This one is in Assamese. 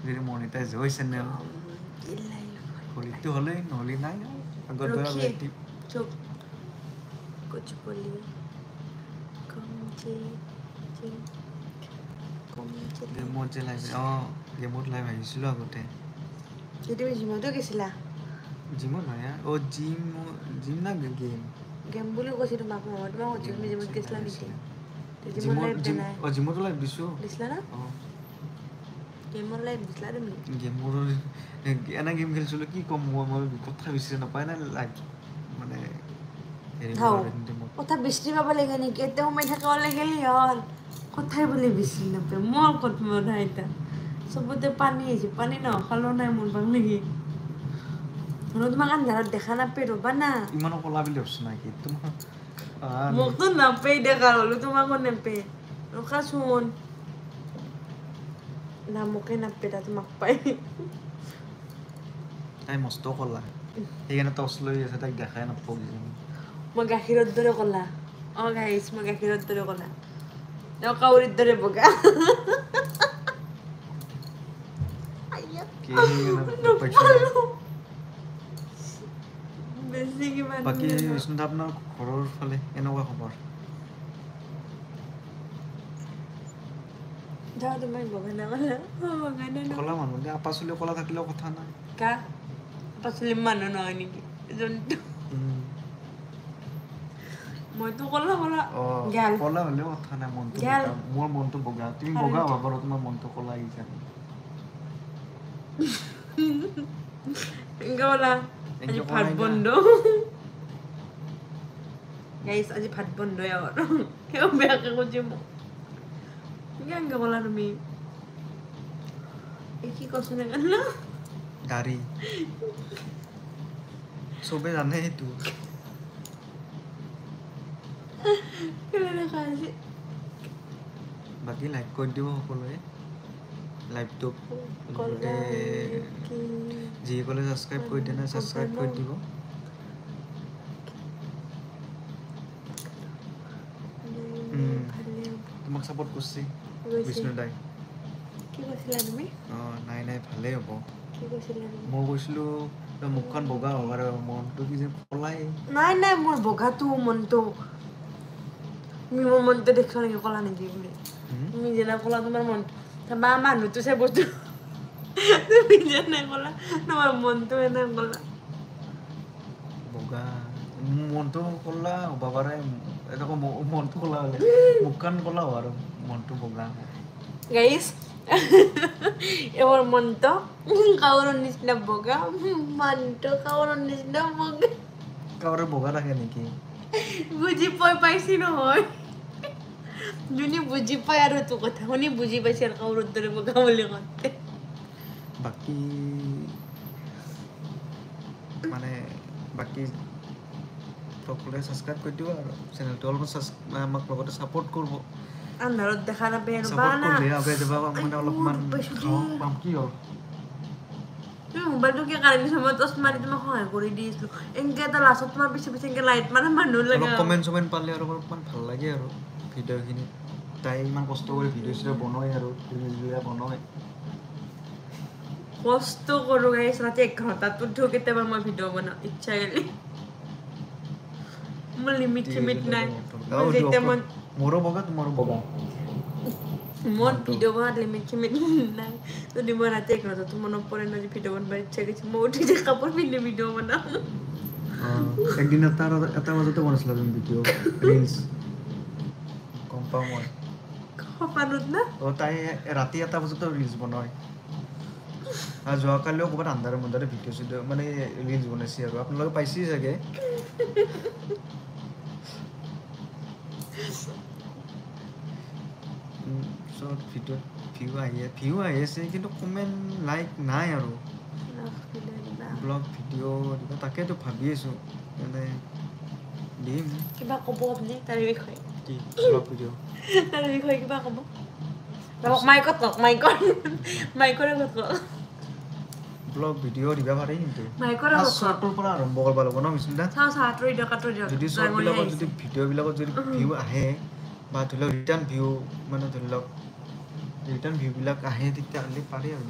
যদি মনিটাইজ হৈছে নে হলিটো হ'লে নহ'লে নাই আগৰ দৰে এক্টিভ চুপ कुछ बोलिए গেমত যে লাইভ গেমত লাইভ আহিছিলোঁ আগতে তুমি জিমতো গৈছিলা জিমত নহয় জিম না গেম বুলি কৈছোঁ তোমাক মই তোমাক তুমি জিমত গৈছিলা নেকি জিমতো লাইভ দিছোঁ দিছিলা না গেমত লাইভ দিছিলা তুমি গেমৰ এনে গেম খেলিছিলোঁ কি ক'ম মই কথা বিচাৰি নাপায় না লাইভ মানে কথা বিচাৰি পাব লাগে নেকি এতিয়া সোমাই থাকিব লাগে হ'ল কথাই বুলি বিচাৰি নাপায় মই ক'ত মধা এতিয়া চবতে পানী আহিছে পানী নখালো নাই মোৰ ভাল নেকি তোমাক আন্ধাৰত দেখা নাপায় ৰ'বা না ইমানো ক'লা বুলি ভাবছো নাকি তোমাৰ মোকতো নাপায় দেখা হ'লো তোমাকো নাপায় ৰখাচোন না মোকে নাপায় তোমাক পায় তাই মস্ত ক'লা সেইকাৰণে টৰ্চ লৈ আছে তাইক দেখাই নাপাওঁ মই গাখীৰৰ দৰে ক'লা গাইছ মই গাখীৰৰ দৰে ক'লা কাউৰীৰ দৰে বগা বাকী বিষ্ণুদা আপোনাৰ ঘৰৰ ফালে কেনেকুৱা খবৰ ক'লা মানুহ দে পাচলি ক'লা থাকিলেও কথা নাই পাচলি মানুহ নহয় নেকি জন্তু মইতো ক'লা ক'লা হ'লেও কথা নাই মনটো মোৰ মনটো বগা তুমি বগা হ'ব পাৰো তোমাৰ মনটো ক'লা আহিছে আজি ভাত বন্ধ গাইছ আজি ভাত বন্ধই আৰু কিয় বেয়াকে কৈছে মোক কেনেকে ক'লা তুমি কি কৈছো নে দাড়ি চবে জানে সেইটো বাকী লাইক কৰি দিব সকলোৱে লাইভটো যিসকলে ছাবস্ক্ৰাইব কৰি দিয়ে ছাবস্ক্ৰাইব কৰি দিব তোমাক ছাপোৰ্ট কৰিছে বিষ্ণুদাই কি কৈছিলা তুমি নাই ভালেই হ'ব মই কৈছিলোঁ মুখখন বগা হ'ব আৰু মনটো কি যে ক'লাই নাই মোৰ বগাটো মনটো তুমি মোৰ মনটো দেখিছা নেকি ক'লা নেকি বুলি তুমি যেনে ক'লা তোমাৰ মনটো বা মানুহটো চাই বস্তু তুমি যেনে ক'লা তোমাৰ মনটো এনে ক'লা বগা মনটো ক'লা হ'ব পাৰে এনেকুৱা মনটো ক'লা হ'লে মুখখন ক'লা হ'ব আৰু মনটো বগা গাইছ এবাৰ মনটো কাউৰৰ নিচিনা বগা মনটো কাউৰৰ নিচিনা বগা কাউৰে বগা থাকে নেকি বুজি পাইছি নহয় যোনে বুজি পায় আৰু এইটো কথা শুনি বুজি পাইছে আৰু কাউৰৰ দৰে বগা বুলি কওঁতে বাকী মানে বাকী সকলোৱে ছাবস্ক্ৰাইব কৰি দিব আৰু চেনেলটো অলপমান আমাক লগতে ছাপোৰ্ট কৰিব আন্ধাৰত দেখা নাপায় আৰু ছাপোৰ্ট কৰিলে আগে যাবা মানে অলপমান পাম কি হ'ল তুমি মোবাইলটো কিয় কাঢ়ি দিছা মই টৰ্চ মাৰি তোমাক সহায় কৰি দিছিলোঁ এনেকৈ এটা লাষ্টত তোমাৰ পিছে এনেকৈ লাইট মানে মানুহ লাগে কমেণ্ট চমেণ্ট পালে আৰু অলপমান ভাল লাগে আৰু ভিডিঅ'খিনি তাই ইমান কষ্ট কৰি ভিডিঅ' চিডিঅ' বনায় আৰু ৰিলবিলাক বনায় কষ্ট কৰোঁ গাইছ ৰাতি 1 ঘণ্টাত উঠো কেতিয়াবা মই ভিডিঅ' বনাওঁ ইচ্ছা গ'লে মোৰ লিমিট নাই মোৰো বগা তোমাৰো বগা মোৰ ভিডিঅ' বনাত লিমিট নাই যদি মই ৰাতি 1 ঘণ্টাত মনত পৰে ন ভিডিঅ' বনাব ইচ্ছা গৈছে মই উঠি যে কাপোৰ পিন্ধি ভিডিঅ' বনাওঁ একদিন এটা বজাতে বনাইছিলা তুমি ভিডিঅ' ৰিলছ গম পাওঁ মই সপানত না তাই ৰাতি 1 বজাতে ৰিলছ বনায় আৰু যোৱাকালিও ক'ৰবাত আন্ধাৰে মুন্ধাৰে ভিডিঅ' চিডিঅ' মানে ৰিলছ বনাইছে আৰু আপোনালোকে পাইছেই চাগে পিছত ভিডিঅ'ত ভিউ আহি আছে কিন্তু কমেণ্ট লাইক নাই আৰু ব্লগ ভিডিঅ' দিব তাকেতো ভাবি আছোঁ মানে দিম কিবা ক'ব আপুনি তাৰ বিষয়ে কি ব্লগ ভিডিঅ' তাৰ বিষয়ে কিবা ক'ব মাইকত কওক মাইকৰে কওক ব্লগ ভিডিঅ' দিব পাৰি কিন্তু মাইকৰে কওক শ্বৰ্টৰ পৰা আৰম্ভ কৰিব লাগিব ন বিষ্ণুদা যদি শ্বৰ্টবিলাকত যদি ভিডিঅ'বিলাকত যদি ভিউ আহে বা ধৰি লওক ৰিটাৰ্ণ ভিউ মানে ধৰি লওক ৰিটাৰ্ণ ভিউবিলাক আহে তেতিয়াহ'লে পাৰি আৰু